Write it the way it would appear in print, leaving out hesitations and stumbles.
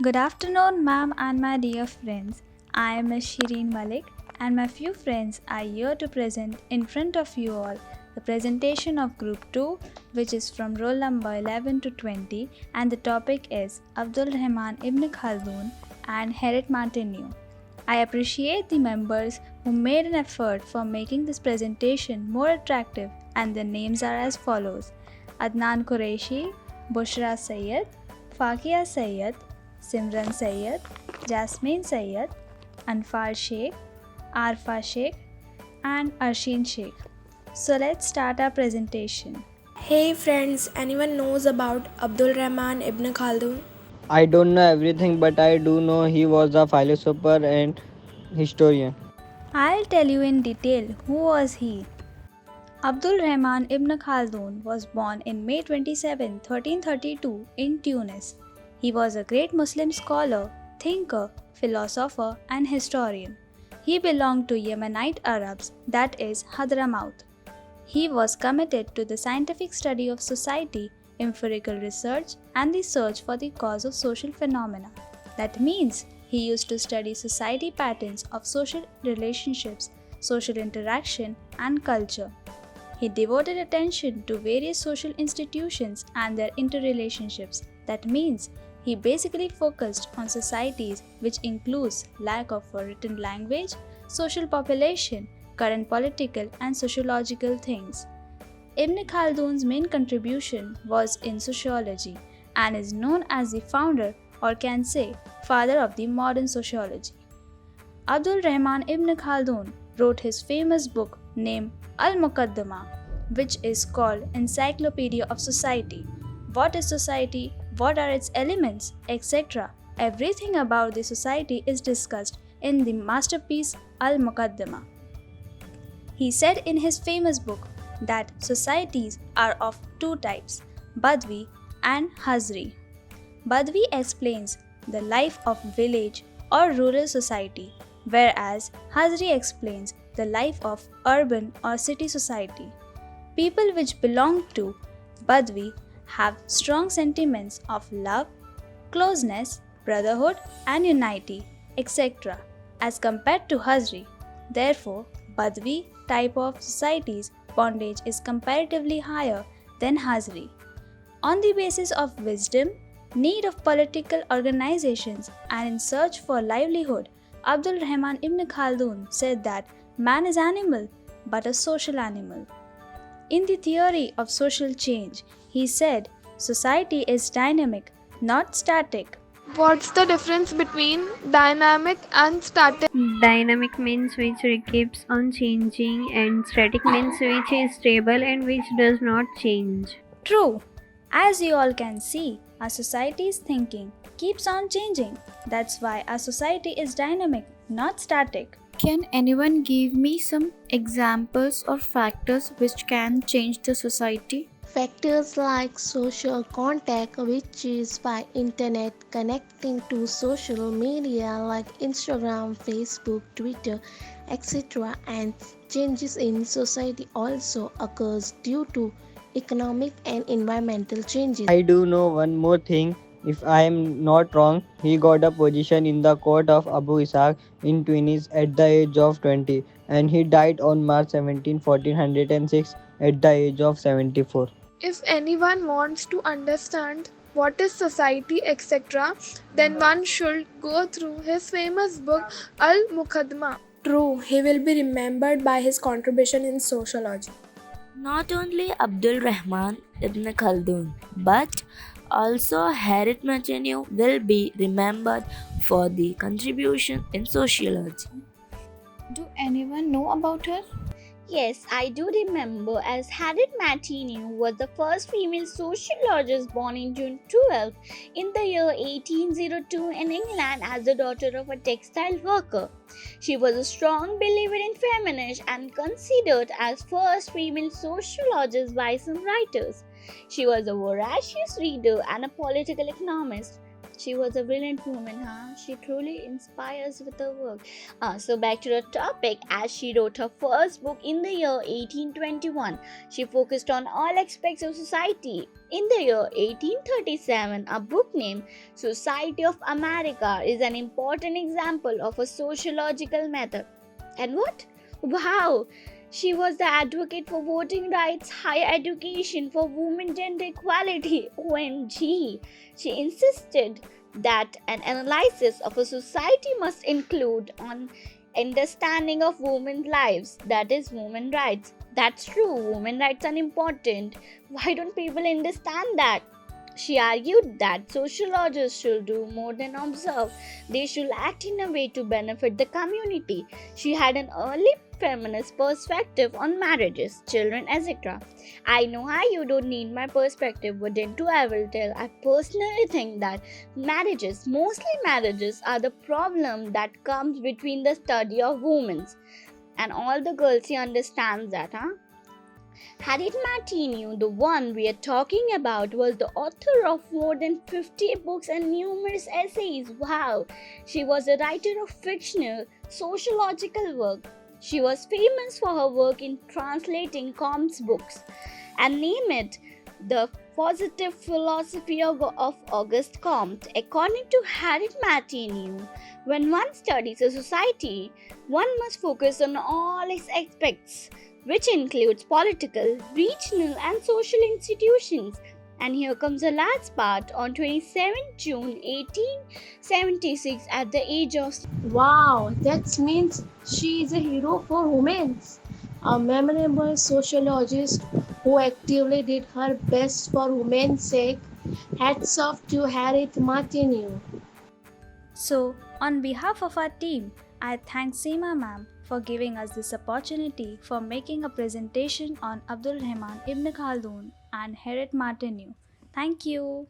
Good afternoon, ma'am, and my dear friends. I am Ms. Shireen Malik, and my few friends are here to present in front of you all the presentation of Group 2, which is from roll number 11 to 20, and the topic is Abdul Rahman Ibn Khaldun and Heret Martineau. I appreciate the members who made an effort for making this presentation more attractive, and their names are as follows: Adnan Qureshi, Bushra Sayyed, Fakia Sayyed, Simran Sayyed, Jasmine Sayyed, Anfal Sheikh, Arfa Sheikh, and Arshin Sheikh. So let's start our presentation. Hey friends, anyone knows about Abdul Rahman Ibn Khaldun? I don't know everything, but I do know he was a philosopher and historian. I'll tell you in detail who was he. Abdul Rahman ibn Khaldun was born in May 27, 1332 in Tunis. He was a great Muslim scholar, thinker, philosopher and historian. He belonged to Yemenite Arabs, that is Hadramaut. He was committed to the scientific study of society, empirical research and the search for the cause of social phenomena. That means he used to study society patterns of social relationships, social interaction and culture. He devoted attention to various social institutions and their interrelationships. That means he basically focused on societies which includes lack of a written language, social population, current political and sociological things. Ibn Khaldun's main contribution was in sociology and is known as the founder or can say father of the modern sociology. Abdul Rahman Ibn Khaldun wrote his famous book named Al-Muqaddimah, which is called Encyclopedia of Society. What is society? What are its elements? Etc. Everything about the society is discussed in the masterpiece Al-Muqaddimah. He said in his famous book that societies are of two types, Badwi and Hazri. Badwi explains the life of village or rural society, whereas Hazri explains the life of urban or city society. People which belong to Badwi have strong sentiments of love, closeness, brotherhood, and unity, etc., as compared to Hazri. Therefore, Badwi type of society's bondage is comparatively higher than Hazri. On the basis of wisdom, need of political organizations, and in search for livelihood, Abdul Rahman Ibn Khaldun said that man is animal, but a social animal. In the theory of social change, he said society is dynamic, not static. What's the difference between dynamic and static? Dynamic means which keeps on changing, and static means which is stable and which does not change. True. As you all can see, our society's thinking keeps on changing. That's why our society is dynamic, not static. Can anyone give me some examples or factors which can change the society? Factors like social contact, which is by internet connecting to social media like Instagram, Facebook, Twitter, etc. and changes in society also occurs due to economic and environmental changes. I do know one more thing. If I am not wrong, he got a position in the court of Abu Ishaq in Tunis at the age of 20, and he died on March 17, 1406 at the age of 74. If anyone wants to understand what is society, etc., then one should go through his famous book Al Muqaddimah. True, he will be remembered by his contribution in sociology. Not only Abdul Rahman Ibn Khaldun, but also Heret Martineau will be remembered for the contribution in sociology. Do anyone know about her? Yes, I do remember, as Harriet Martineau was the first female sociologist born in June 12 in the year 1802 in England as the daughter of a textile worker. She was a strong believer in feminism and considered as first female sociologist by some writers. She was a voracious reader and a political economist. She was a brilliant woman, huh? She truly inspires with her work. So back to the topic, as she wrote her first book in the year 1821, she focused on all aspects of society. In the year 1837, a book named Society of America is an important example of a sociological method. And what? Wow! She was the advocate for voting rights, higher education for women, gender equality. OMG! She insisted that an analysis of a society must include an understanding of women's lives, that is, women rights. That's true, women rights are important. Why don't people understand that? She argued that sociologists should do more than observe, they should act in a way to benefit the community. She had an early feminist perspective on marriages, children, etc. I know how you don't need my perspective, but then too I will tell. I personally think that mostly marriages, are the problem that comes between the study of women. And all the girls here understands that, huh? Harriet Martineau, the one we are talking about, was the author of more than 50 books and numerous essays. Wow! She was a writer of fictional, sociological work. She was famous for her work in translating Comte's books, and name it, The Positive Philosophy of Auguste Comte. According to Harriet Martineau, when one studies a society, one must focus on all its aspects, which includes political, regional, and social institutions. And here comes the last part. On 27 June 1876, at the age of... Wow, that means she is a hero for women. A memorable sociologist who actively did her best for women's sake. Hats off to Harriet Martineau. So, on behalf of our team, I thank Seema ma'am for giving us this opportunity for making a presentation on Abdul Rahman Ibn Khaldun and Harriet Martineau. Thank you.